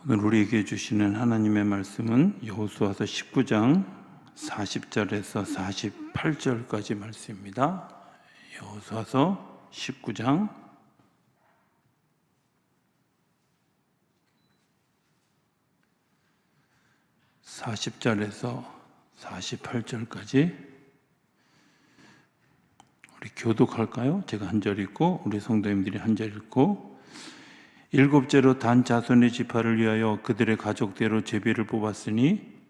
오늘 우리에게 주시는 하나님의 말씀은 여호수아서 19장 40절에서 48절까지 말씀입니다. 여호수아서 19장 40절에서 48절까지 우리 교독할까요? 제가 한 절 읽고 우리 성도님들이 한 절 읽고, 일곱째로 단 자손의 지파를 위하여 그들의 가족대로 제비를 뽑았으니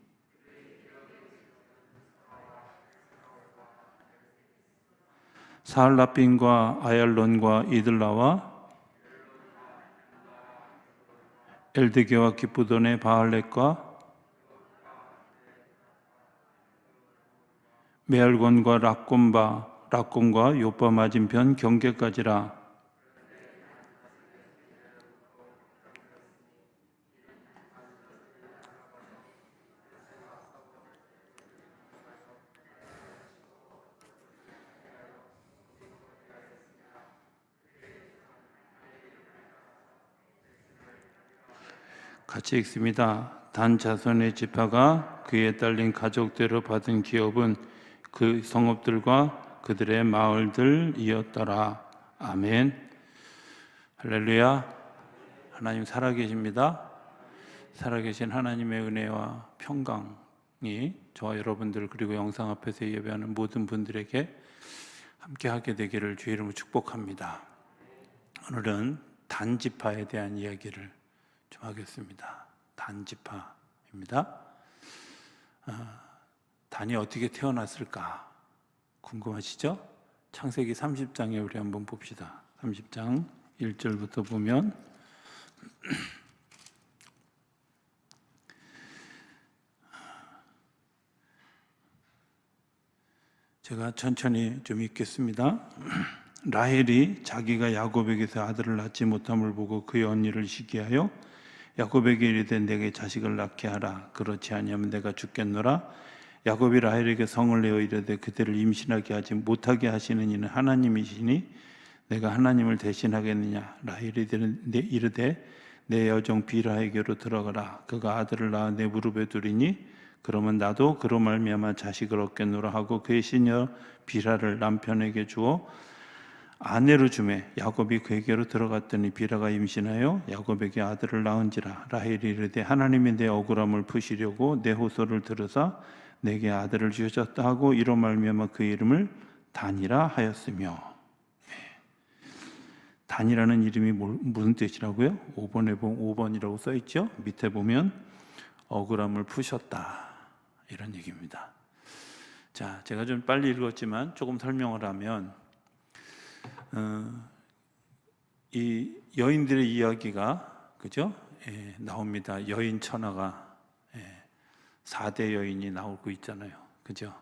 사알라핀과 아얄론과 이들라와 엘드게와 기쁘돈의 바알렛과 메알곤과 락곤과 요빠 맞은편 경계까지라. 같이 읽습니다. 단 자손의 지파가 그에 딸린 가족대로 받은 기업은 그 성읍들과 그들의 마을들이었더라. 아멘. 할렐루야. 하나님 살아계십니다. 살아계신 하나님의 은혜와 평강이 저와 여러분들 그리고 영상 앞에서 예배하는 모든 분들에게 함께하게 되기를 주의 이름으로 축복합니다. 오늘은 단지파에 대한 이야기를 좀 하겠습니다. 단지파입니다. 단이 어떻게 태어났을까 궁금하시죠? 창세기 30장에 우리 한번 봅시다. 30장 1절부터 보면 제가 천천히 좀 읽겠습니다. 라헬이 자기가 야곱에게서 아들을 낳지 못함을 보고 그의 언니를 시기하여 야곱에게 이르되 내게 자식을 낳게 하라. 그렇지 아니하면 내가 죽겠노라. 야곱이 라헬에게 성을 내어 이르되 그대를 임신하게 하지 못하게 하시는 이는 하나님이시니 내가 하나님을 대신하겠느냐. 라헬이 이르되 내 여종 빌하에게로 들어가라. 그가 아들을 낳아 내 무릎에 두리니 그러면 나도 그로 말미암아 자식을 얻겠노라 하고 그의 시녀 빌하를 남편에게 주어 아내로 주매 야곱이 그에게로 들어갔더니 빌하가 임신하여 야곱에게 아들을 낳은지라. 라헬이 이르되 하나님이 내 억울함을 푸시려고 내 호소를 들으사 내게 아들을 주셨다 하고 이로 말미암아 그 이름을 단이라 하였으며. 단이라는 이름이 무슨 뜻이라고요? 5번에 보면 5번이라고 써있죠? 밑에 보면 억울함을 푸셨다 이런 얘기입니다. 자, 제가 좀 빨리 읽었지만 조금 설명을 하면 이 여인들의 이야기가 그죠? 나옵니다. 여인 천하가 4대 여인이 나오고 있잖아요. 그죠?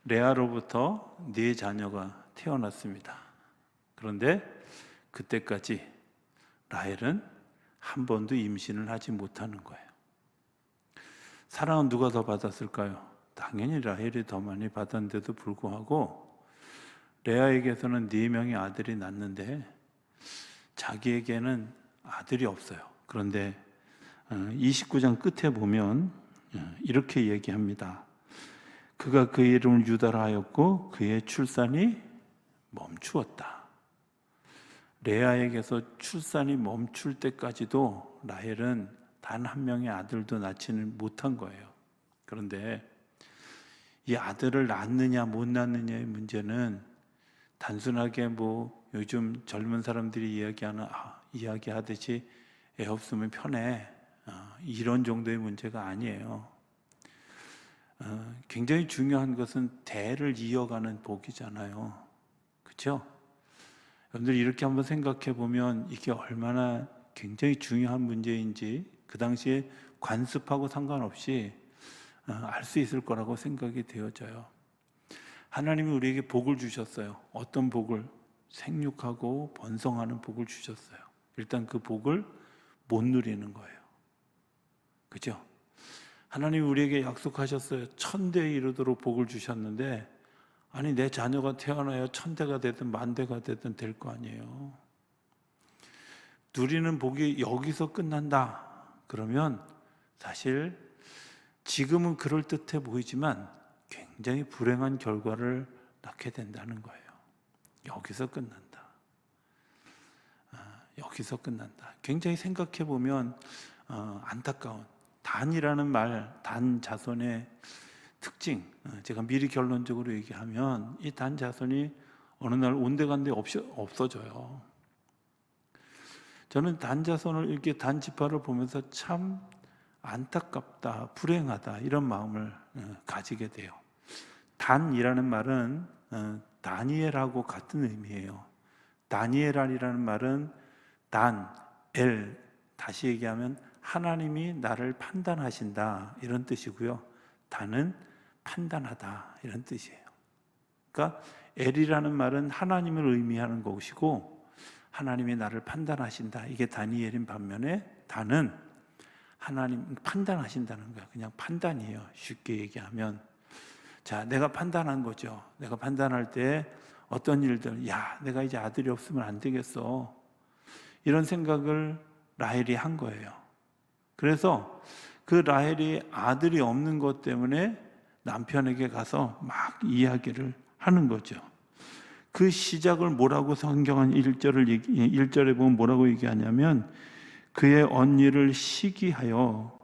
레아로부터 4자녀가 태어났습니다. 그런데 그때까지 라헬은 한 번도 임신을 하지 못하는 거예요. 사랑은 누가 더 받았을까요? 당연히 라헬이 더 많이 받았는데도 불구하고 레아에게서는 4명의 아들이 낳는데 자기에게는 아들이 없어요. 그런데 29장 끝에 보면 이렇게 얘기합니다. 그가 그의 이름을 유다라 하였고 그의 출산이 멈추었다. 레아에게서 출산이 멈출 때까지도 라헬은 단 한 명의 아들도 낳지는 못한 거예요. 그런데 이 아들을 낳느냐 못 낳느냐의 문제는 단순하게 뭐 요즘 젊은 사람들이 이야기하듯이 애 없으면 편해 이런 정도의 문제가 아니에요. 굉장히 중요한 것은 대를 이어가는 복이잖아요. 그렇죠? 여러분들 이렇게 한번 생각해 보면 이게 얼마나 굉장히 중요한 문제인지 그 당시에 관습하고 상관없이 알 수 있을 거라고 생각이 되어져요. 하나님이 우리에게 복을 주셨어요. 어떤 복을? 생육하고 번성하는 복을 주셨어요. 일단 그 복을 못 누리는 거예요. 그죠? 하나님이 우리에게 약속하셨어요. 1000대에 이르도록 복을 주셨는데 아니 내 자녀가 태어나야 1000대가 되든 10,000대가 되든 될 거 아니에요. 누리는 복이 여기서 끝난다 그러면 사실 지금은 그럴듯해 보이지만 굉장히 불행한 결과를 낳게 된다는 거예요. 여기서 끝난다. 여기서 끝난다. 굉장히 생각해 보면 안타까운 단이라는 말, 단 자손의 특징, 제가 미리 결론적으로 얘기하면 이 단 자손이 어느 날 온데간데 없어져요. 저는 단 자손을 이렇게 단 지파를 보면서 참 안타깝다, 불행하다 이런 마음을 가지게 돼요. 단이라는 말은 다니엘하고 같은 의미예요. 다니엘이라는 말은 단, 엘, 다시 얘기하면 하나님이 나를 판단하신다 이런 뜻이고요. 단은 판단하다 이런 뜻이에요. 그러니까 엘이라는 말은 하나님을 의미하는 것이고 하나님이 나를 판단하신다. 이게 다니엘인 반면에 단은 하나님 판단하신다는 거야. 그냥 판단이에요. 쉽게 얘기하면. 자, 내가 판단한 거죠. 내가 판단할 때 어떤 일들, 내가 이제 아들이 없으면 안 되겠어. 이런 생각을 라헬이 한 거예요. 그래서 그 라헬이 아들이 없는 것 때문에 남편에게 가서 막 이야기를 하는 거죠. 그 시작을 뭐라고 성경은 1절에 보면 뭐라고 얘기하냐면 그의 언니를 시기해서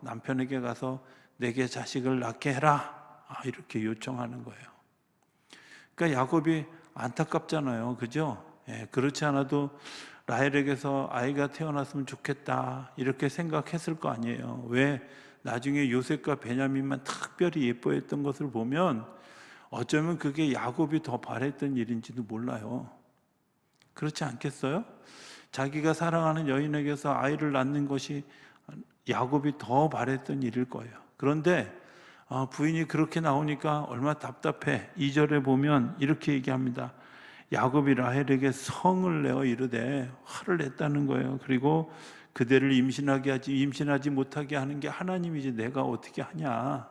남편에게 가서 내게 자식을 낳게 해라 이렇게 요청하는 거예요. 그러니까 야곱이 안타깝잖아요. 그죠? 그렇지 않아도 라헬에게서 아이가 태어났으면 좋겠다 이렇게 생각했을 거 아니에요. 왜? 나중에 요셉과 베냐민만 특별히 예뻐했던 것을 보면 어쩌면 그게 야곱이 더 바랬던 일인지도 몰라요. 그렇지 않겠어요? 자기가 사랑하는 여인에게서 아이를 낳는 것이 야곱이 더 바랬던 일일 거예요. 그런데 부인이 그렇게 나오니까 얼마나 답답해. 2절에 보면 이렇게 얘기합니다. 야곱이 라헬에게 성을 내어 이르되 화를 냈다는 거예요. 그리고 그대를 임신하지 못하게 하는 게 하나님이지 내가 어떻게 하냐.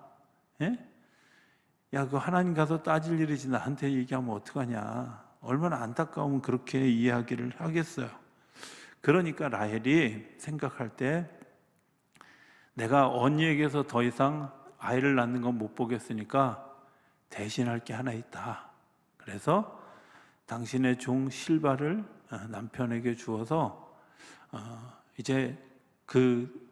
그 하나님 가서 따질 일이지 나한테 얘기하면 어떡하냐. 얼마나 안타까우면 그렇게 이야기를 하겠어요. 그러니까 라헬이 생각할 때 내가 언니에게서 더 이상 아이를 낳는 건 못 보겠으니까 대신할 게 하나 있다. 그래서 당신의 종 실바를 남편에게 주어서 이제 그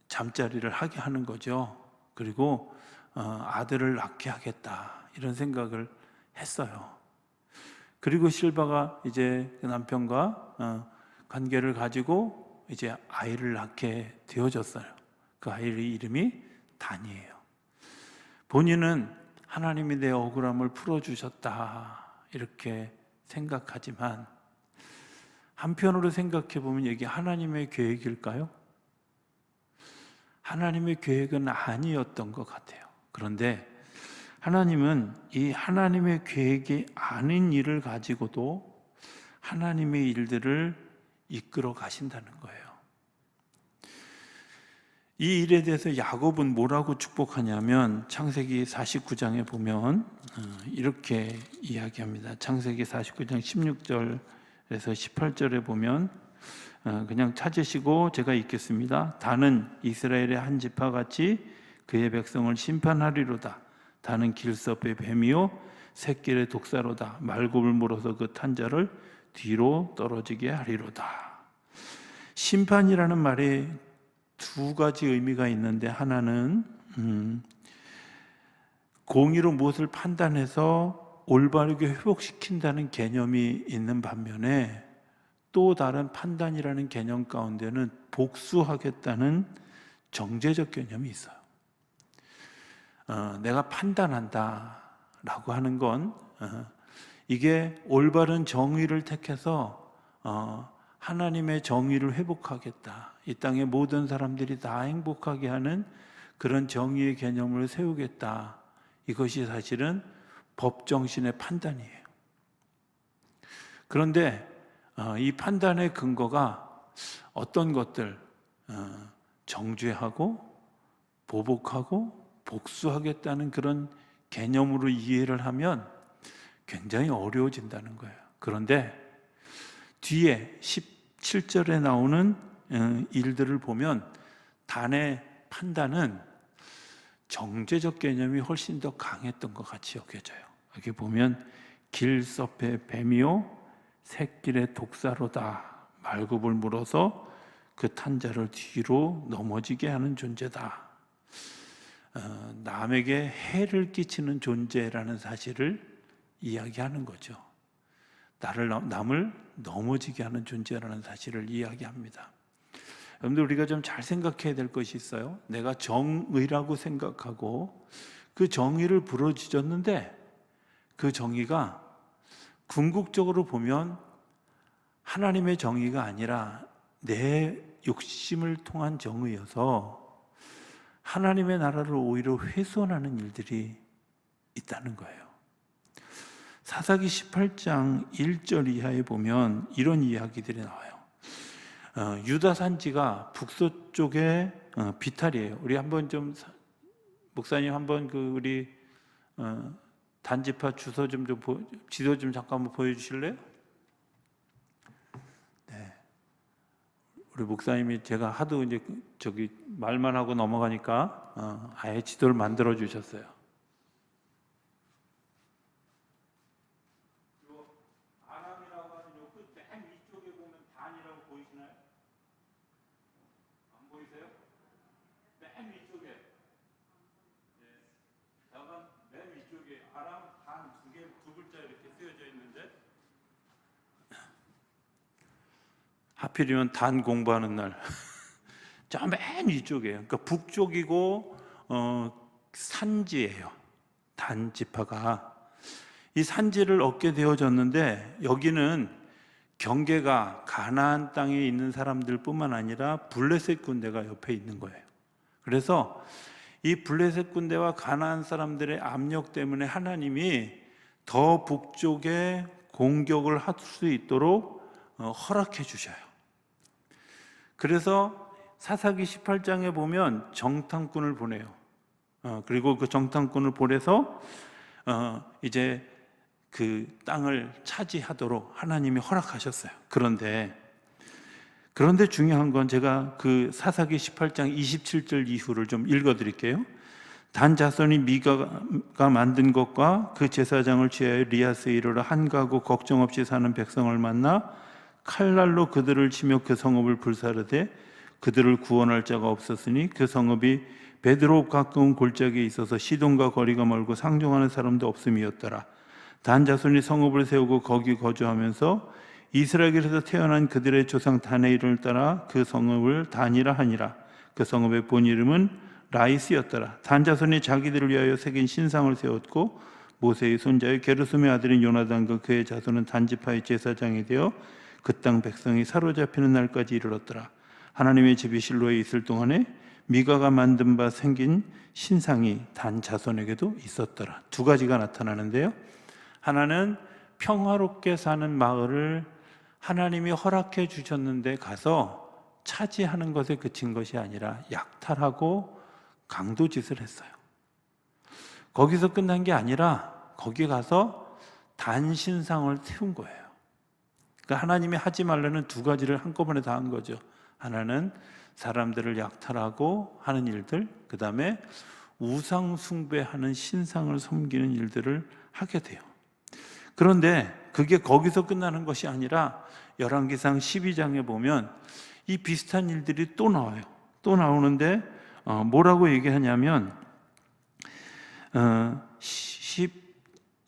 잠자리를 하게 하는 거죠. 그리고 아들을 낳게 하겠다 이런 생각을 했어요. 그리고 실바가 이제 그 남편과 관계를 가지고 이제 아이를 낳게 되어졌어요. 그 아이의 이름이 단이에요. 본인은 하나님이 내 억울함을 풀어주셨다 이렇게 생각하지만 한편으로 생각해 보면 이게 하나님의 계획일까요? 하나님의 계획은 아니었던 것 같아요. 그런데 하나님은 이 하나님의 계획이 아닌 일을 가지고도 하나님의 일들을 이끌어 가신다는 거예요. 이 일에 대해서 야곱은 뭐라고 축복하냐면 창세기 49장에 보면 이렇게 이야기합니다. 창세기 49장 16절에서 18절에 보면 그냥 찾으시고 제가 읽겠습니다. 다는 이스라엘의 한 지파같이 그의 백성을 심판하리로다. 다는 길섭의 뱀이요 새끼의 독사로다. 말굽을 물어서 그 탄자를 뒤로 떨어지게 하리로다. 심판이라는 말이 두 가지 의미가 있는데 하나는 공의로 무엇을 판단해서 올바르게 회복시킨다는 개념이 있는 반면에 또 다른 판단이라는 개념 가운데는 복수하겠다는 정죄적 개념이 있어요. 내가 판단한다 라고 하는 건 이게 올바른 정의를 택해서 하나님의 정의를 회복하겠다. 이 땅의 모든 사람들이 다 행복하게 하는 그런 정의의 개념을 세우겠다. 이것이 사실은 법정신의 판단이에요. 그런데 이 판단의 근거가 어떤 것들, 정죄하고 보복하고 복수하겠다는 그런 개념으로 이해를 하면 굉장히 어려워진다는 거예요. 그런데 뒤에 17절에 나오는 일들을 보면 단의 판단은 정죄적 개념이 훨씬 더 강했던 것 같이 여겨져요. 여기 보면 길섭의 뱀이요 새길의 독사로다. 말굽을 물어서 그 탄자를 뒤로 넘어지게 하는 존재다. 남에게 해를 끼치는 존재라는 사실을 이야기하는 거죠. 남을 넘어지게 하는 존재라는 사실을 이야기합니다. 여러분들, 우리가 좀 잘 생각해야 될 것이 있어요. 내가 정의라고 생각하고 그 정의를 부러지졌는데 그 정의가 궁극적으로 보면 하나님의 정의가 아니라 내 욕심을 통한 정의여서 하나님의 나라를 오히려 훼손하는 일들이 있다는 거예요. 사사기 18장 1절 이하에 보면 이런 이야기들이 나와요. 유다 산지가 북서쪽에 비탈이에요. 우리 한번 좀 목사님 한번 우리 단지파 주소 지도 좀 잠깐만 보여주실래요? 네. 우리 목사님이 제가 하도 이제 말만 하고 넘어가니까 아예 지도를 만들어 주셨어요. 아람이라고 하는 요 끝 맨 위쪽에 보면 단이라고 보이시나요? 안 보이세요? 맨 위쪽에. 자간 맨 위쪽에 아람 단 두 글자 이렇게 쓰여져 있는데, 하필이면 단 공부하는 날 저 맨 위쪽이에요. 그러니까 북쪽이고 산지예요. 단 지파가 이 산지를 얻게 되어졌는데, 여기는 경계가 가나안 땅에 있는 사람들 뿐만 아니라 블레셋 군대가 옆에 있는 거예요. 그래서 이 블레셋 군대와 가나안 사람들의 압력 때문에 하나님이 더 북쪽에 공격을 할 수 있도록 허락해 주셔요. 그래서 사사기 18장에 보면 정탐꾼을 보내요. 그리고 그 정탐꾼을 보내서 이제 그 땅을 차지하도록 하나님이 허락하셨어요. 그런데 중요한 건 제가 그 사사기 18장 27절 이후를 좀 읽어드릴게요. 단 자손이 미가가 만든 것과 그 제사장을 취하여 리아스에 이르러 한 가구 걱정 없이 사는 백성을 만나 칼날로 그들을 치며 그 성읍을 불사르되 그들을 구원할 자가 없었으니 그 성읍이 베드로 가까운 골짜기에 있어서 시돈과 거리가 멀고 상종하는 사람도 없음이었더라. 단 자손이 성읍을 세우고 거기 거주하면서 이스라엘에서 태어난 그들의 조상 단의 이름을 따라 그 성읍을 단이라 하니라. 그 성읍의 본 이름은 라이스였더라. 단 자손이 자기들을 위하여 새긴 신상을 세웠고 모세의 손자의 게르솜의 아들인 요나단과 그의 자손은 단지파의 제사장이 되어 그 땅 백성이 사로잡히는 날까지 이르렀더라. 하나님의 집이 실로에 있을 동안에 미가가 만든 바 생긴 신상이 단 자손에게도 있었더라. 두 가지가 나타나는데요. 하나는 평화롭게 사는 마을을 하나님이 허락해 주셨는데 가서 차지하는 것에 그친 것이 아니라 약탈하고 강도짓을 했어요. 거기서 끝난 게 아니라 거기 가서 단신상을 세운 거예요. 그러니까 하나님이 하지 말라는 두 가지를 한꺼번에 다 한 거죠. 하나는 사람들을 약탈하고 하는 일들, 그 다음에 우상 숭배하는 신상을 섬기는 일들을 하게 돼요. 그런데 그게 거기서 끝나는 것이 아니라 열왕기상 12장에 보면 이 비슷한 일들이 또 나와요. 또 나오는데 뭐라고 얘기하냐면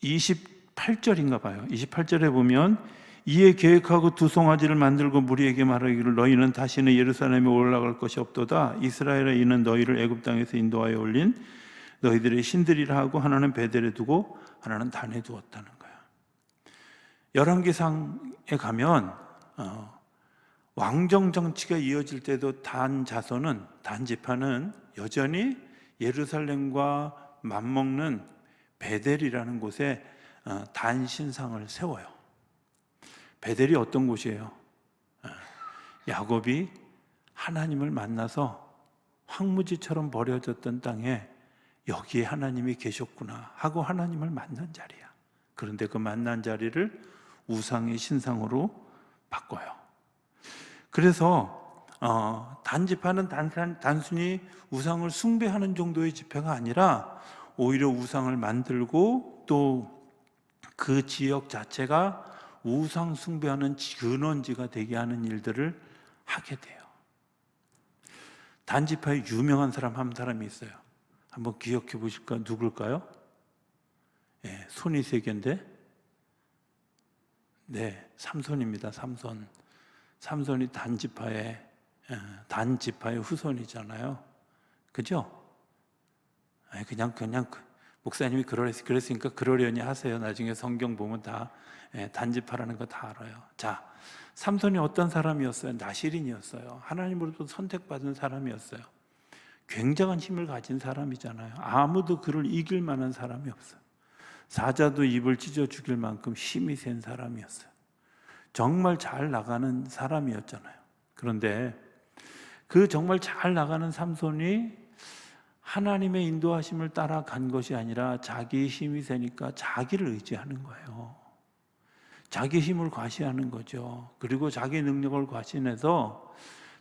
28절인가 봐요. 28절에 보면 이에 계획하고 두 송아지를 만들고 무리에게 말하기를 너희는 다시는 예루살렘에 올라갈 것이 없도다. 이스라엘의 이는 너희를 애굽 땅에서 인도하여 올린 너희들의 신들이라 하고 하나는 베델에 두고 하나는 단에 두었다는 거야. 열왕기상에 가면 왕정 정치가 이어질 때도 단 자손은, 단 지파는 여전히 예루살렘과 맞먹는 베델이라는 곳에 단 신상을 세워요. 베델이 어떤 곳이에요? 야곱이 하나님을 만나서 황무지처럼 버려졌던 땅에 여기에 하나님이 계셨구나 하고 하나님을 만난 자리야. 그런데 그 만난 자리를 우상의 신상으로 바꿔요. 그래서 단지파는 단순히 우상을 숭배하는 정도의 집회가 아니라 오히려 우상을 만들고 또 그 지역 자체가 우상 숭배하는 근원지가 되게 하는 일들을 하게 돼요. 단지파에 유명한 사람 한 사람이 있어요. 한번 기억해 보실까요? 누굴까요? 손이 세 개인데, 네, 삼손입니다. 삼손이 단지파의 후손이잖아요. 그죠? 그냥 목사님이 그랬으니까 그러려니 하세요. 나중에 성경 보면 다 단지파라는 거 다 알아요. 자, 삼손이 어떤 사람이었어요? 나실인이었어요. 하나님으로부터 선택받은 사람이었어요. 굉장한 힘을 가진 사람이잖아요. 아무도 그를 이길 만한 사람이 없어요. 사자도 입을 찢어 죽일 만큼 힘이 센 사람이었어요. 정말 잘 나가는 사람이었잖아요. 그런데 그 정말 잘 나가는 삼손이 하나님의 인도하심을 따라간 것이 아니라 자기 힘이 세니까 자기를 의지하는 거예요. 자기 힘을 과시하는 거죠. 그리고 자기 능력을 과신해서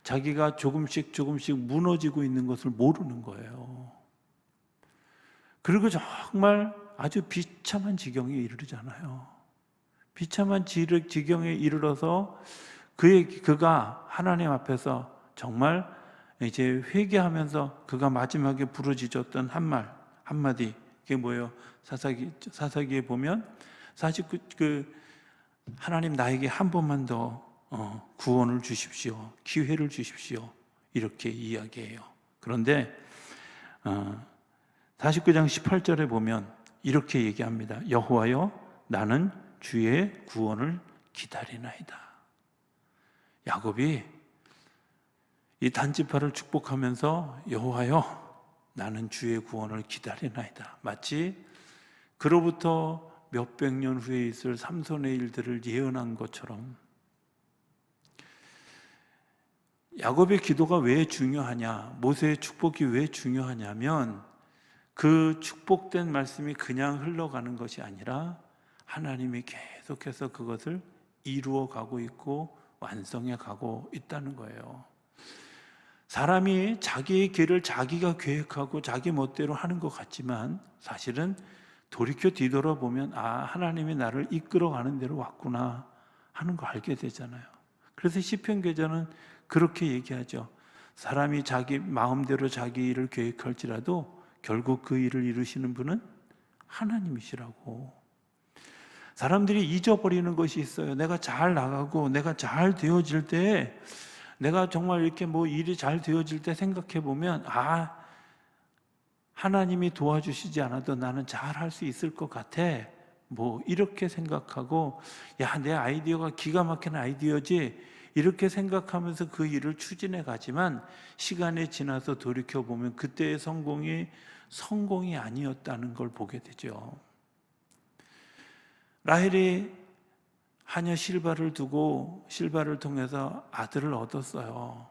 자기가 조금씩 무너지고 있는 것을 모르는 거예요. 그리고 정말 아주 비참한 지경에 이르잖아요. 비참한 지경에 이르러서 그가 하나님 앞에서 정말 이제 회개하면서 그가 마지막에 부르짖었던 한마디, 그게 뭐예요? 사사기에 보면 사실 하나님 나에게 한 번만 더 구원을 주십시오, 기회를 주십시오, 이렇게 이야기해요. 그런데 49장 18절에 보면 이렇게 얘기합니다. 여호와여, 나는 주의 구원을 기다리나이다. 야곱이 이 단지파를 축복하면서 여호와여, 나는 주의 구원을 기다리나이다. 마치 그로부터 몇백 년 후에 있을 삼손의 일들을 예언한 것처럼 야곱의 기도가 왜 중요하냐, 모세의 축복이 왜 중요하냐면 그 축복된 말씀이 그냥 흘러가는 것이 아니라 하나님이 계속해서 그것을 이루어 가고 있고 완성해 가고 있다는 거예요. 사람이 자기의 길을 자기가 계획하고 자기 멋대로 하는 것 같지만 사실은 돌이켜 뒤돌아보면 하나님이 나를 이끌어가는 대로 왔구나 하는 거 알게 되잖아요. 그래서 시편 기자는 그렇게 얘기하죠. 사람이 자기 마음대로 자기 일을 계획할지라도 결국 그 일을 이루시는 분은 하나님이시라고. 사람들이 잊어버리는 것이 있어요. 내가 잘 나가고 내가 잘 되어질 때, 내가 정말 이렇게 일이 잘 되어질 때 생각해 보면 하나님이 도와주시지 않아도 나는 잘 할 수 있을 것 같아, 이렇게 생각하고, 내 아이디어가 기가 막힌 아이디어지, 이렇게 생각하면서 그 일을 추진해 가지만 시간이 지나서 돌이켜 보면 그때의 성공이 아니었다는 걸 보게 되죠. 라헬이 하녀 실바를 두고 실바를 통해서 아들을 얻었어요.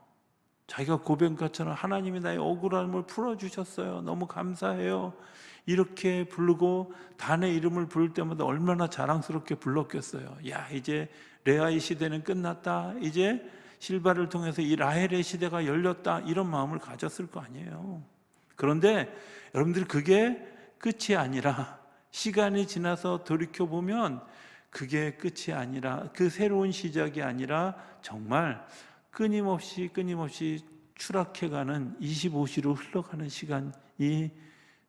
자기가 고백과처럼 하나님이 나의 억울함을 풀어주셨어요, 너무 감사해요, 이렇게 부르고 단의 이름을 부를 때마다 얼마나 자랑스럽게 불렀겠어요. 이제 레아의 시대는 끝났다, 이제 실바를 통해서 이 라헬의 시대가 열렸다, 이런 마음을 가졌을 거 아니에요. 그런데 여러분들이 그게 끝이 아니라 시간이 지나서 돌이켜보면 그게 끝이 아니라, 그 새로운 시작이 아니라 정말 끊임없이 추락해가는 25시로 흘러가는 시간이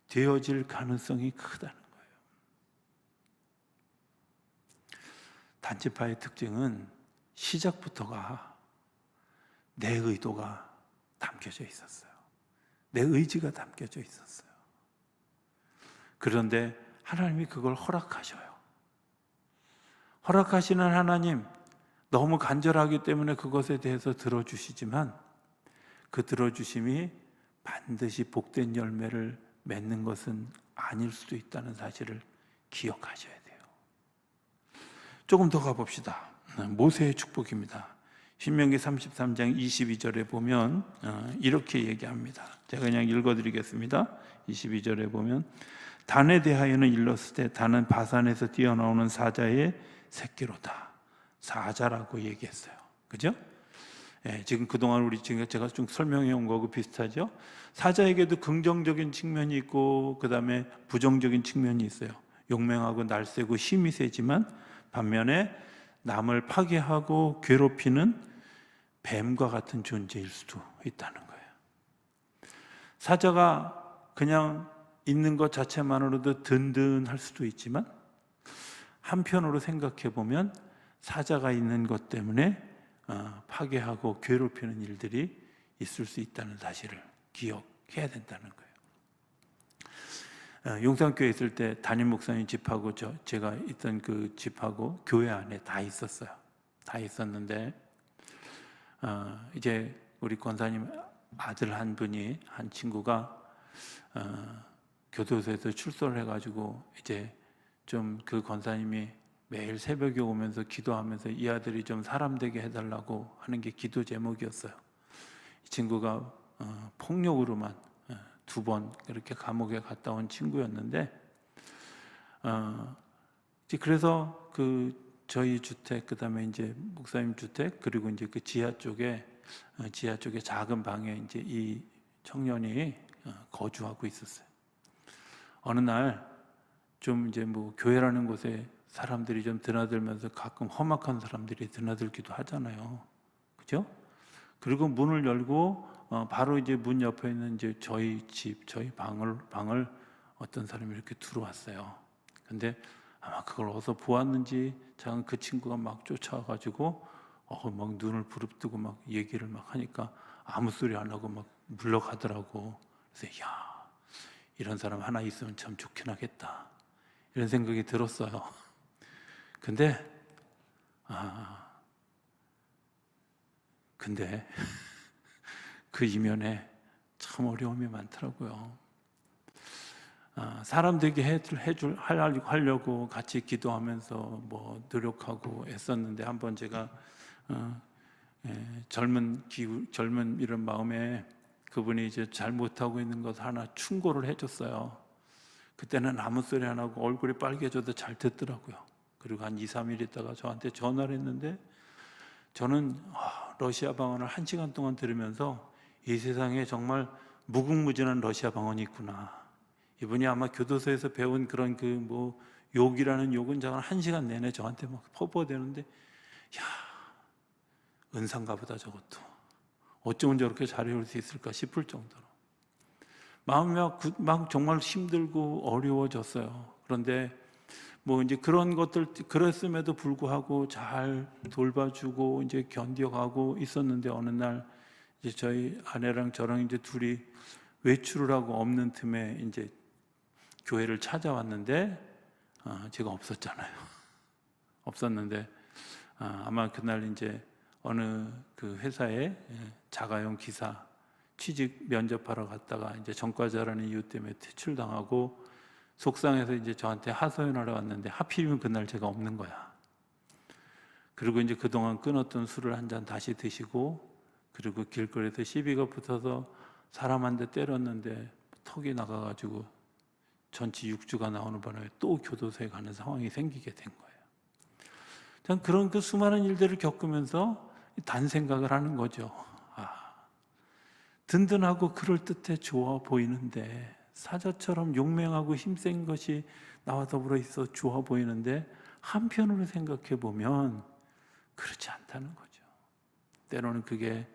되어질 가능성이 크다는 거예요. 단지파의 특징은 시작부터가 내 의도가 담겨져 있었어요. 내 의지가 담겨져 있었어요. 그런데 하나님이 그걸 허락하셔요. 허락하시는 하나님, 너무 간절하기 때문에 그것에 대해서 들어주시지만 그 들어주심이 반드시 복된 열매를 맺는 것은 아닐 수도 있다는 사실을 기억하셔야 돼요. 조금 더 가봅시다. 모세의 축복입니다. 신명기 33장 22절에 보면 이렇게 얘기합니다. 제가 그냥 읽어드리겠습니다. 22절에 보면 단에 대하여는 일렀을 때 단은 바산에서 뛰어나오는 사자의 새끼로다. 사자라고 얘기했어요. 그죠? 예, 지금 그동안 우리 지금 제가 좀 설명해 온 거하고 비슷하죠. 사자에게도 긍정적인 측면이 있고 그다음에 부정적인 측면이 있어요. 용맹하고 날쌔고 힘이 세지만 반면에 남을 파괴하고 괴롭히는 뱀과 같은 존재일 수도 있다는 거예요. 사자가 그냥 있는 것 자체만으로도 든든할 수도 있지만 한편으로 생각해 보면 사자가 있는 것 때문에 파괴하고 괴롭히는 일들이 있을 수 있다는 사실을 기억해야 된다는 거예요. 용산교회 있을 때 담임 목사님 집하고 제가 있던 그 집하고 교회 안에 다 있었어요. 다 있었는데 이제 우리 권사님 아들 한 친구가 교도소에서 출소를 해가지고 이제 좀 그 권사님이 매일 새벽에 오면서 기도하면서 이 아들이 좀 사람 되게 해달라고 하는 게 기도 제목이었어요. 이 친구가 폭력으로만 2번 이렇게 감옥에 갔다 온 친구였는데 이제 그래서 그 저희 주택 그다음에 이제 목사님 주택 그리고 이제 그 지하 쪽에 작은 방에 이제 이 청년이 거주하고 있었어요. 어느 날 좀 이제 뭐 교회라는 곳에 사람들이 좀 드나들면서 가끔 험악한 사람들이 드나들기도 하잖아요. 그죠? 그리고 문을 열고 바로 이제 문 옆에 있는 이제 저희 방을 어떤 사람이 이렇게 들어왔어요. 근데 아마 그걸 어디서 보았는지 작은 그 친구가 막 쫓아와가지고 막 눈을 부릅뜨고 막 얘기를 막 하니까 아무 소리 안 하고 막 물러가더라고. 그래서 야, 이런 사람 하나 있으면 참 좋긴 하겠다. 이런 생각이 들었어요. 근데 그 이면에 참 어려움이 많더라고요. 사람 되게 하려고 같이 기도하면서 뭐 노력하고 애썼는데 한번 제가 젊은 이런 마음에 그분이 이제 잘 못하고 있는 것 하나 충고를 해줬어요. 그때는 아무 소리 안 하고 얼굴이 빨개져도 잘 듣더라고요. 그리고 한 2, 3일 있다가 저한테 전화를 했는데 저는 러시아 방언을 1시간 동안 들으면서 이 세상에 정말 무궁무진한 러시아 방언이 있구나. 이분이 아마 교도소에서 배운 그런 그 뭐 욕이라는 욕은 정말 1시간 내내 저한테 막 퍼부어대는데 야, 은사인가 보다 저것도. 어쩌면 저렇게 잘해올 수 있을까 싶을 정도로 마음이 막 정말 힘들고 어려워졌어요. 그런데 뭐 이제 그런 것들 그랬음에도 불구하고 잘 돌봐주고 이제 견뎌가고 있었는데 어느 날 이제 저희 아내랑 저랑 이제 둘이 외출을 하고 없는 틈에 이제 교회를 찾아왔는데 제가 없었잖아요. 없었는데 아마 그날 이제 어느 그 회사에 자가용 기사 취직 면접하러 갔다가 이제 전과자라는 이유 때문에 퇴출당하고 속상해서 이제 저한테 하소연하러 왔는데 하필이면 그날 제가 없는 거야. 그리고 이제 그동안 끊었던 술을 한 잔 다시 드시고 그리고 길거리에서 시비가 붙어서 사람 한 대 때렸는데 턱이 나가가지고 전치 6주가 나오는 바람에 또 교도소에 가는 상황이 생기게 된 거예요. 전 그런 그 수많은 일들을 겪으면서 단 생각을 하는 거죠. 든든하고 그럴듯해 좋아 보이는데 사자처럼 용맹하고 힘센 것이 나와 더불어 있어 좋아 보이는데 한편으로 생각해 보면 그렇지 않다는 거죠. 때로는 그게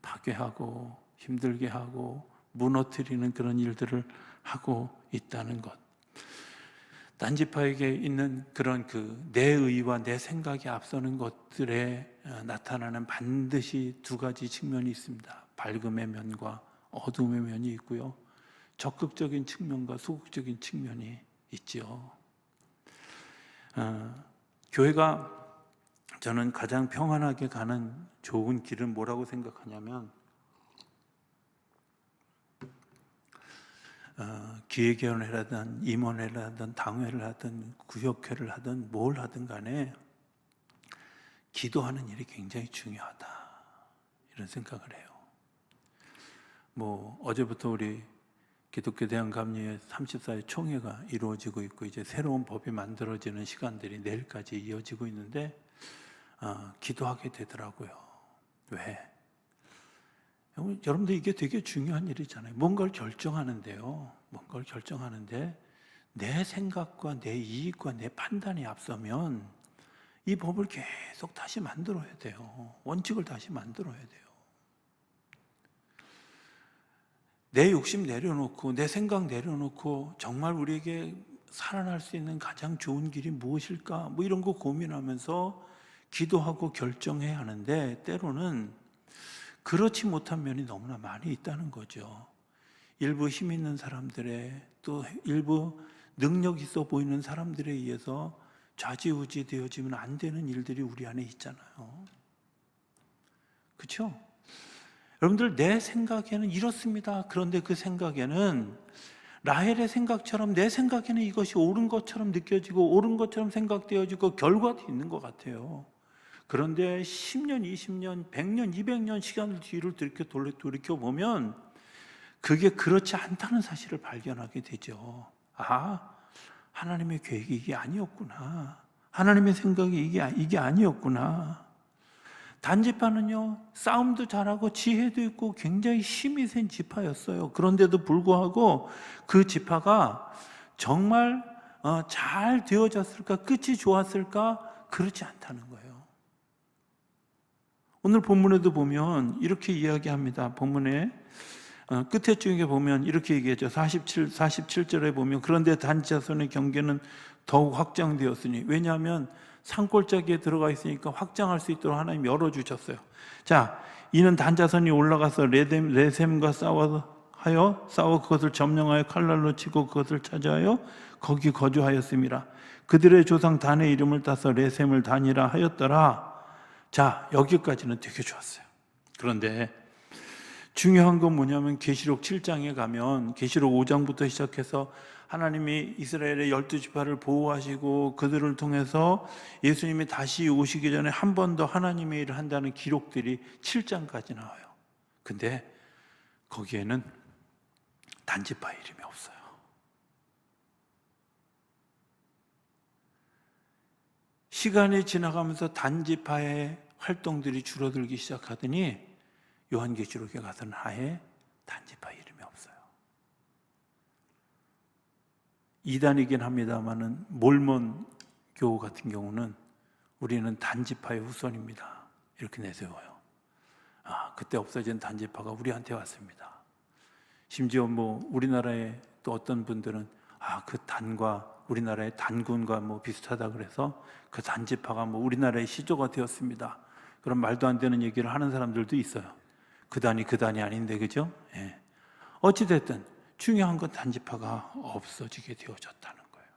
파괴하고 힘들게 하고 무너뜨리는 그런 일들을 하고 있다는 것. 딴지파에게 있는 그런 그 내 의와 내 생각이 앞서는 것들에 나타나는 반드시 2가지 측면이 있습니다. 밝음의 면과 어둠의 면이 있고요. 적극적인 측면과 소극적인 측면이 있죠. 교회가 저는 가장 평안하게 가는 좋은 길은 뭐라고 생각하냐면 기획위원회를 하든 임원회를 하든 당회를 하든 구역회를 하든 뭘 하든 간에 기도하는 일이 굉장히 중요하다 이런 생각을 해요. 뭐 어제부터 우리 기독교 대한감리회 34회 총회가 이루어지고 있고 이제 새로운 법이 만들어지는 시간들이 내일까지 이어지고 있는데 기도하게 되더라고요. 왜? 여러분들 이게 되게 중요한 일이잖아요. 뭔가를 결정하는데요. 뭔가를 결정하는데 내 생각과 내 이익과 내 판단이 앞서면 이 법을 계속 다시 만들어야 돼요. 원칙을 다시 만들어야 돼요. 내 욕심 내려놓고 내 생각 내려놓고 정말 우리에게 살아날 수 있는 가장 좋은 길이 무엇일까? 뭐 이런 거 고민하면서 기도하고 결정해야 하는데 때로는 그렇지 못한 면이 너무나 많이 있다는 거죠. 일부 힘 있는 사람들의 또 일부 능력 있어 보이는 사람들에 의해서 좌지우지 되어지면 안 되는 일들이 우리 안에 있잖아요. 그렇죠? 여러분들 내 생각에는 이렇습니다. 그런데 그 생각에는 라헬의 생각처럼 내 생각에는 이것이 옳은 것처럼 느껴지고 옳은 것처럼 생각되어지고 결과도 있는 것 같아요. 그런데 10년, 20년, 100년, 200년 시간을 뒤를 돌이켜보면 그게 그렇지 않다는 사실을 발견하게 되죠. 아, 하나님의 계획이 이게 아니었구나. 하나님의 생각이 이게 아니었구나. 단지파는요, 싸움도 잘하고 지혜도 있고 굉장히 힘이 센 지파였어요. 그런데도 불구하고 그 지파가 정말 잘 되어졌을까? 끝이 좋았을까? 그렇지 않다는 거예요. 오늘 본문에도 보면 이렇게 이야기합니다. 본문에 끝에 쪽에 보면 이렇게 얘기하죠. 47절에 보면 그런데 단지자손의 경계는 더욱 확장되었으니, 왜냐하면 산골짜기에 들어가 있으니까 확장할 수 있도록 하나님 열어주셨어요. 자, 이는 단자손이 올라가서 레셈과 싸워 그것을 점령하여 칼날로 치고 그것을 차지하여 거기 거주하였습니다. 그들의 조상 단의 이름을 따서 레셈을 단이라 하였더라. 자, 여기까지는 되게 좋았어요. 그런데 중요한 건 뭐냐면 계시록 7장에 가면 계시록 5장부터 시작해서 하나님이 이스라엘의 12지파를 보호하시고 그들을 통해서 예수님이 다시 오시기 전에 한 번 더 하나님의 일을 한다는 기록들이 7장까지 나와요. 근데 거기에는 단지파 이름이 없어요. 시간이 지나가면서 단지파의 활동들이 줄어들기 시작하더니 요한계시록에 가서는 아예 단지파 이름이 없어요. 이단이긴 합니다만은 몰몬교 같은 경우는 우리는 단지파의 후손입니다. 이렇게 내세워요. 그때 없어진 단지파가 우리한테 왔습니다. 심지어 뭐 우리나라에 또 어떤 분들은 그 단과 우리나라의 단군과 뭐 비슷하다 그래서 그 단지파가 뭐 우리나라의 시조가 되었습니다. 그런 말도 안 되는 얘기를 하는 사람들도 있어요. 그 단이 아닌데, 그죠? 예. 어찌됐든 중요한 건 단지파가 없어지게 되어졌다는 거예요.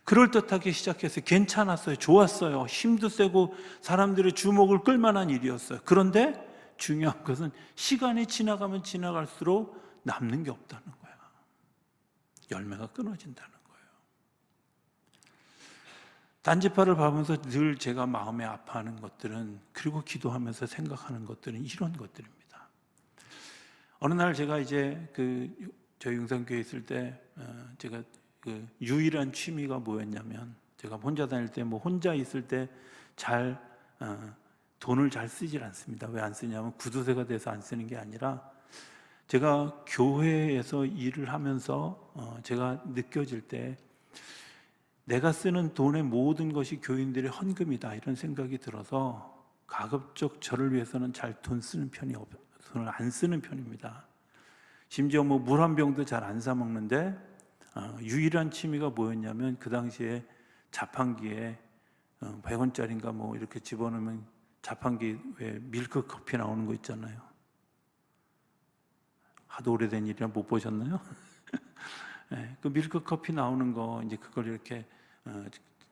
그럴듯하게 시작해서 괜찮았어요. 좋았어요. 힘도 세고 사람들의 주목을 끌만한 일이었어요. 그런데 중요한 것은 시간이 지나가면 지나갈수록 남는 게 없다는 거야. 열매가 끊어진다는 거예요. 단지파를 보면서 늘 제가 마음에 아파하는 것들은, 그리고 기도하면서 생각하는 것들은 이런 것들입니다. 어느 날 제가 이제 저희 용산교회 있을 때 제가 유일한 취미가 뭐였냐면, 제가 혼자 다닐 때 혼자 있을 때 돈을 잘 쓰질 않습니다. 왜 안 쓰냐면 구두쇠가 돼서 안 쓰는 게 아니라 제가 교회에서 일을 하면서 제가 느껴질 때 내가 쓰는 돈의 모든 것이 교인들의 헌금이다, 이런 생각이 들어서 가급적 저를 위해서는 잘 돈을 안 쓰는 편입니다. 심지어 물 한 병도 잘 안 사 먹는데 유일한 취미가 뭐였냐면 그 당시에 자판기에 100원짜리인가 이렇게 집어넣으면 자판기 왜 밀크 커피 나오는 거 있잖아요. 하도 오래된 일이라 못 보셨나요? 네, 그 밀크 커피 나오는 거 이제 그걸 이렇게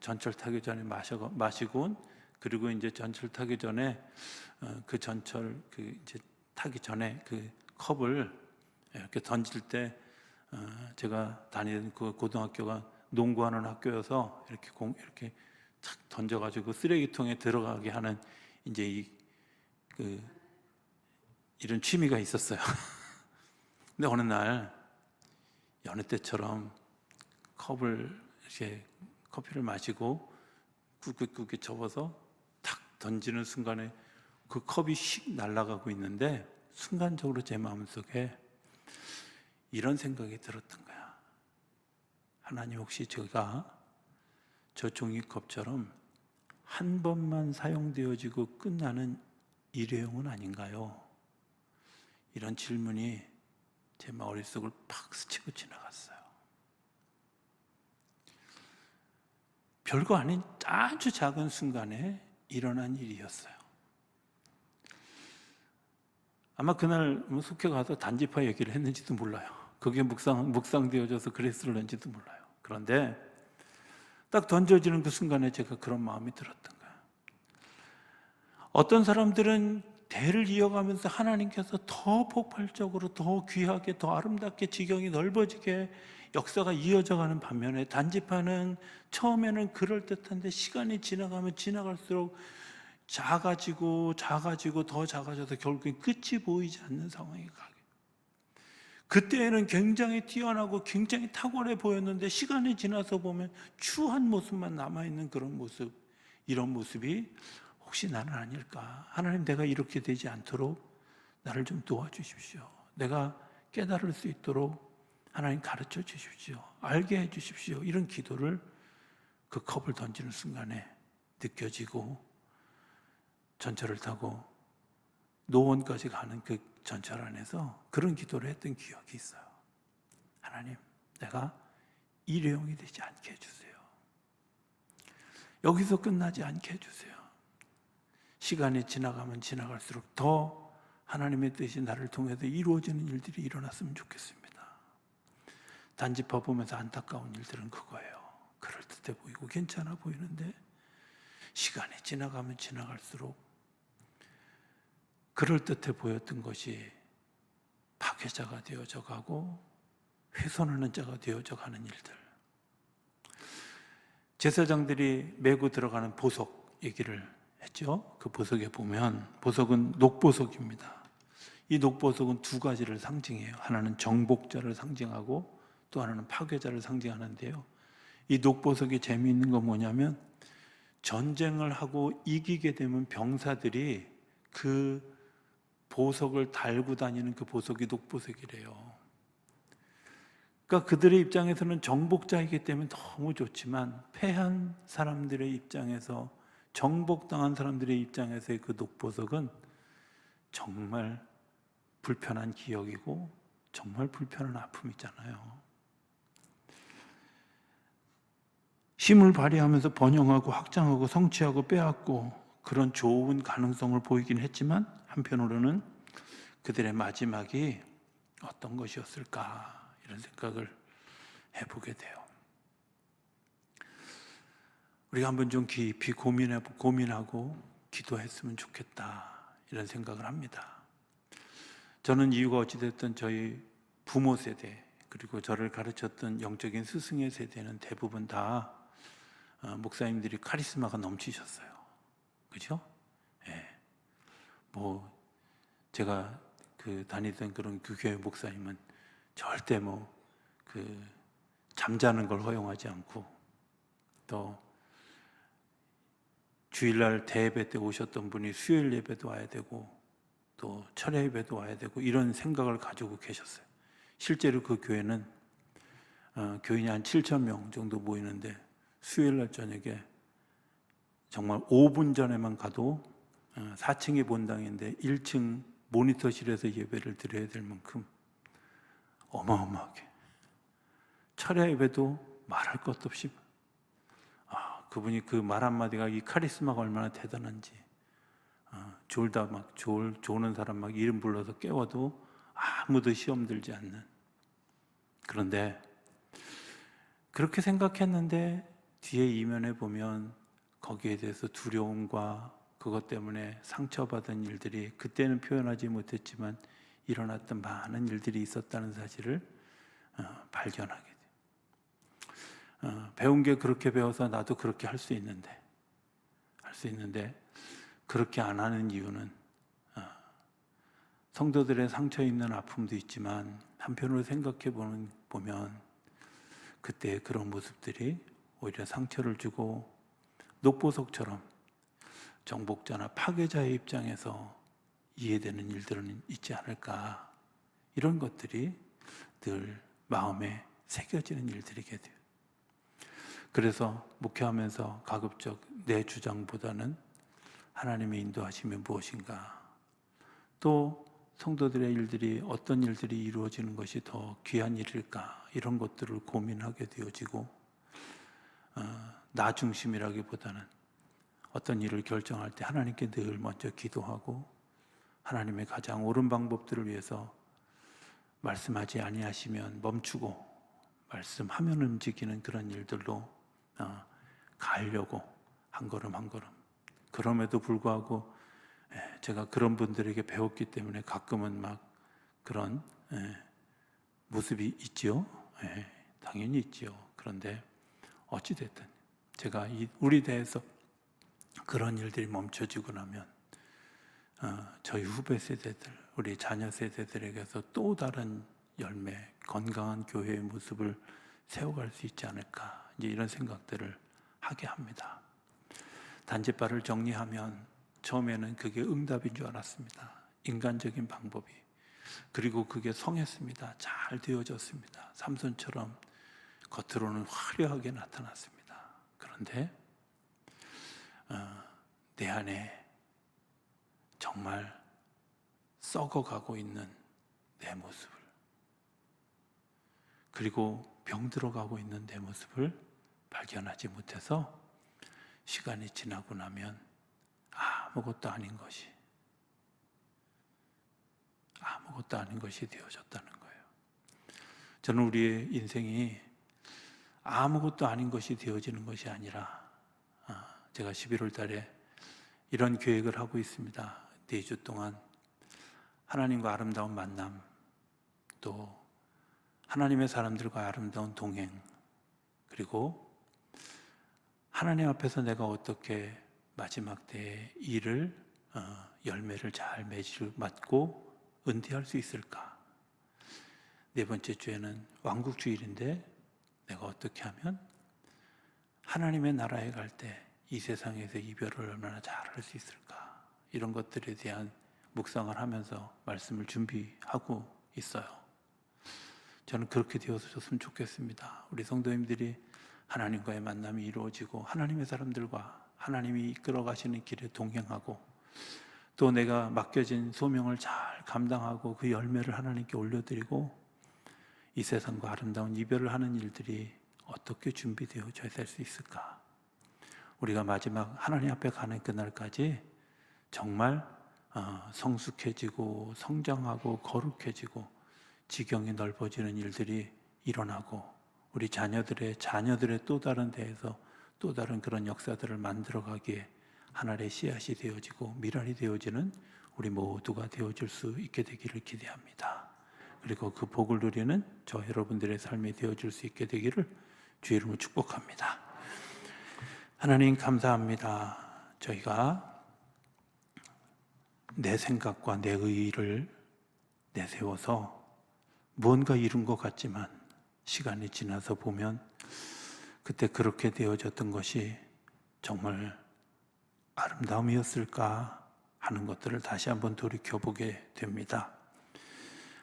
전철 타기 전에 마시고, 그리고 이제 전철 타기 전에 그 전철 이제 타기 전에 그 컵을 이렇게 던질 때 제가 다니던 그 고등학교가 농구하는 학교여서 이렇게 착 던져가지고 쓰레기통에 들어가게 하는 이제 이런 취미가 있었어요. 근데 어느 날 여느 때처럼 컵을 이렇게 커피를 마시고 꾹꾹꾹 접어서 탁 던지는 순간에 그 컵이 휙 날아가고 있는데 순간적으로 제 마음속에 이런 생각이 들었던 거야. 하나님, 혹시 제가 저 종이컵처럼 한 번만 사용되어지고 끝나는 일회용은 아닌가요? 이런 질문이 제 머릿속을 팍 스치고 지나갔어요. 별거 아닌 아주 작은 순간에 일어난 일이었어요. 아마 그날 숙회 가서 단지파 얘기를 했는지도 몰라요. 그게 묵상되어져서 그랬을는지도 몰라요. 그런데 딱 던져지는 그 순간에 제가 그런 마음이 들었던 거예요. 어떤 사람들은 대를 이어가면서 하나님께서 더 폭발적으로, 더 귀하게, 더 아름답게, 지경이 넓어지게 역사가 이어져 가는 반면에, 단지파는 처음에는 그럴듯한데 시간이 지나가면 지나갈수록 작아지고 더 작아져서 결국엔 끝이 보이지 않는 상황이 가게. 그때는 굉장히 뛰어나고 굉장히 탁월해 보였는데 시간이 지나서 보면 추한 모습만 남아있는 그런 모습, 이런 모습이 혹시 나는 아닐까? 하나님, 내가 이렇게 되지 않도록 나를 좀 도와주십시오. 내가 깨달을 수 있도록 하나님 가르쳐 주십시오. 알게 해 주십시오. 이런 기도를 그 컵을 던지는 순간에 느껴지고, 전철을 타고 노원까지 가는 그 전철 안에서 그런 기도를 했던 기억이 있어요. 하나님, 내가 일회용이 되지 않게 해주세요. 여기서 끝나지 않게 해주세요. 시간이 지나가면 지나갈수록 더 하나님의 뜻이 나를 통해서 이루어지는 일들이 일어났으면 좋겠습니다. 단지파 보면서 안타까운 일들은 그거예요. 그럴듯해 보이고 괜찮아 보이는데 시간이 지나가면 지나갈수록 그럴듯해 보였던 것이 파괴자가 되어져 가고 훼손하는 자가 되어져 가는 일들. 제사장들이 메고 들어가는 보석 얘기를 했죠. 그 보석에 보면, 보석은 녹보석입니다. 이 녹보석은 두 가지를 상징해요. 하나는 정복자를 상징하고 또 하나는 파괴자를 상징하는데요. 이 녹보석이 재미있는 건 뭐냐면, 전쟁을 하고 이기게 되면 병사들이 그 보석을 달고 다니는 그 보석이 녹보석이래요. 그러니까 그들의 입장에서는 정복자이기 때문에 너무 좋지만, 패한 사람들의 입장에서, 정복당한 사람들의 입장에서의 그 녹보석은 정말 불편한 기억이고 정말 불편한 아픔이잖아요. 힘을 발휘하면서 번영하고 확장하고 성취하고 빼앗고 그런 좋은 가능성을 보이긴 했지만, 한편으로는 그들의 마지막이 어떤 것이었을까, 이런 생각을 해보게 돼요. 우리가 한번 좀 깊이 고민하고 기도했으면 좋겠다, 이런 생각을 합니다. 저는 이유가 어찌됐든 저희 부모 세대, 그리고 저를 가르쳤던 영적인 스승의 세대는 대부분 다 목사님들이 카리스마가 넘치셨어요. 그죠? 예. 뭐 제가 다니던 그런 교회 목사님은 절대 잠자는 걸 허용하지 않고, 또 주일날 대예배 때 오셨던 분이 수요일 예배도 와야 되고 또 철야 예배도 와야 되고, 이런 생각을 가지고 계셨어요. 실제로 그 교회는 교인이 한 7,000명 정도 모이는데, 수요일날 저녁에 정말 5분 전에만 가도 4층이 본당인데 1층 모니터실에서 예배를 드려야 될 만큼 어마어마하게, 철야 예배도 말할 것도 없이, 그분이 그 말 한마디가, 이 카리스마가 얼마나 대단한지, 졸다 조는 사람 막 이름 불러서 깨워도 아무도 시험 들지 않는. 그런데 그렇게 생각했는데 뒤에 이면에 보면 거기에 대해서 두려움과 그것 때문에 상처받은 일들이, 그때는 표현하지 못했지만 일어났던 많은 일들이 있었다는 사실을 발견하게 돼요. 배운 게 그렇게 배워서 나도 그렇게 할 수 있는데 그렇게 안 하는 이유는, 성도들의 상처 있는 아픔도 있지만 한편으로 생각해 보면 그때의 그런 모습들이 오히려 상처를 주고, 녹보석처럼 정복자나 파괴자의 입장에서 이해되는 일들은 있지 않을까. 이런 것들이 늘 마음에 새겨지는 일들이게 돼요. 그래서 목회하면서 가급적 내 주장보다는 하나님의 인도하심이 무엇인가, 또 성도들의 일들이 어떤 일들이 이루어지는 것이 더 귀한 일일까, 이런 것들을 고민하게 되어지고, 나 중심이라기보다는 어떤 일을 결정할 때 하나님께 늘 먼저 기도하고 하나님의 가장 옳은 방법들을 위해서 말씀하지 아니하시면 멈추고 말씀하면 움직이는 그런 일들로 가려고 한 걸음 한 걸음. 그럼에도 불구하고 제가 그런 분들에게 배웠기 때문에 가끔은 막 그런 모습이 있지요. 당연히 있지요. 그런데 어찌됐든 제가 우리 대해서 그런 일들이 멈춰지고 나면 저희 후배 세대들, 우리 자녀 세대들에게서 또 다른 열매, 건강한 교회의 모습을 세워갈 수 있지 않을까, 이제 이런 생각들을 하게 합니다. 단지파를 정리하면 처음에는 그게 응답인 줄 알았습니다. 인간적인 방법이. 그리고 그게 성했습니다. 잘 되어졌습니다. 삼손처럼 겉으로는 화려하게 나타났습니다. 그런데 내 안에 정말 썩어가고 있는 내 모습을, 그리고 병들어가고 있는 내 모습을 발견하지 못해서 시간이 지나고 나면 아무것도 아닌 것이 되어졌다는 거예요. 저는 우리의 인생이 아무것도 아닌 것이 되어지는 것이 아니라, 제가 11월 달에 이런 계획을 하고 있습니다. 4주 동안 하나님과 아름다운 만남, 또 하나님의 사람들과 아름다운 동행, 그리고 하나님 앞에서 내가 어떻게 마지막 때에 일을 열매를 잘 맞고 은퇴할 수 있을까. 4번째 주에는 왕국주일인데 내가 어떻게 하면 하나님의 나라에 갈 때 이 세상에서 이별을 얼마나 잘할 수 있을까, 이런 것들에 대한 묵상을 하면서 말씀을 준비하고 있어요. 저는 그렇게 되어졌으면 좋겠습니다. 우리 성도님들이 하나님과의 만남이 이루어지고 하나님의 사람들과 하나님이 이끌어 가시는 길에 동행하고, 또 내가 맡겨진 소명을 잘 감당하고 그 열매를 하나님께 올려드리고 이 세상과 아름다운 이별을 하는 일들이 어떻게 준비되어져야 될 수 있을까. 우리가 마지막 하나님 앞에 가는 그날까지 정말 성숙해지고 성장하고 거룩해지고 지경이 넓어지는 일들이 일어나고, 우리 자녀들의 또 다른 데에서 또 다른 그런 역사들을 만들어가기에 하나의 씨앗이 되어지고 미랄이 되어지는 우리 모두가 되어질 수 있게 되기를 기대합니다. 그리고 그 복을 누리는 저 여러분들의 삶이 되어질 수 있게 되기를 주의 이름으로 축복합니다. 하나님 감사합니다. 저희가 내 생각과 내 의의를 내세워서 무언가 이룬 것 같지만 시간이 지나서 보면 그때 그렇게 되어졌던 것이 정말 아름다움이었을까 하는 것들을 다시 한번 돌이켜보게 됩니다.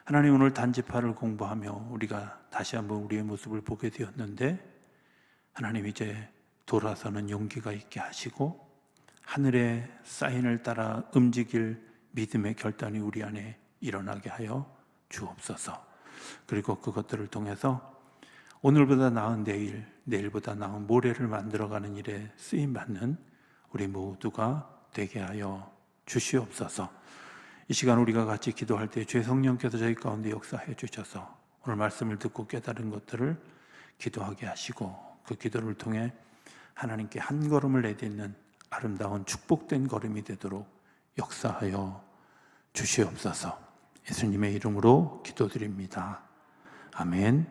하나님, 오늘 단지파를 공부하며 우리가 다시 한번 우리의 모습을 보게 되었는데, 하나님 이제 돌아서는 용기가 있게 하시고 하늘의 사인을 따라 움직일 믿음의 결단이 우리 안에 일어나게 하여 주옵소서. 그리고 그것들을 통해서 오늘보다 나은 내일, 내일보다 나은 모레를 만들어가는 일에 쓰임받는 우리 모두가 되게 하여 주시옵소서. 이 시간 우리가 같이 기도할 때 주의 성령께서 저희 가운데 역사해 주셔서 오늘 말씀을 듣고 깨달은 것들을 기도하게 하시고, 그 기도를 통해 하나님께 한 걸음을 내딛는 아름다운 축복된 걸음이 되도록 역사하여 주시옵소서. 예수님의 이름으로 기도드립니다. 아멘.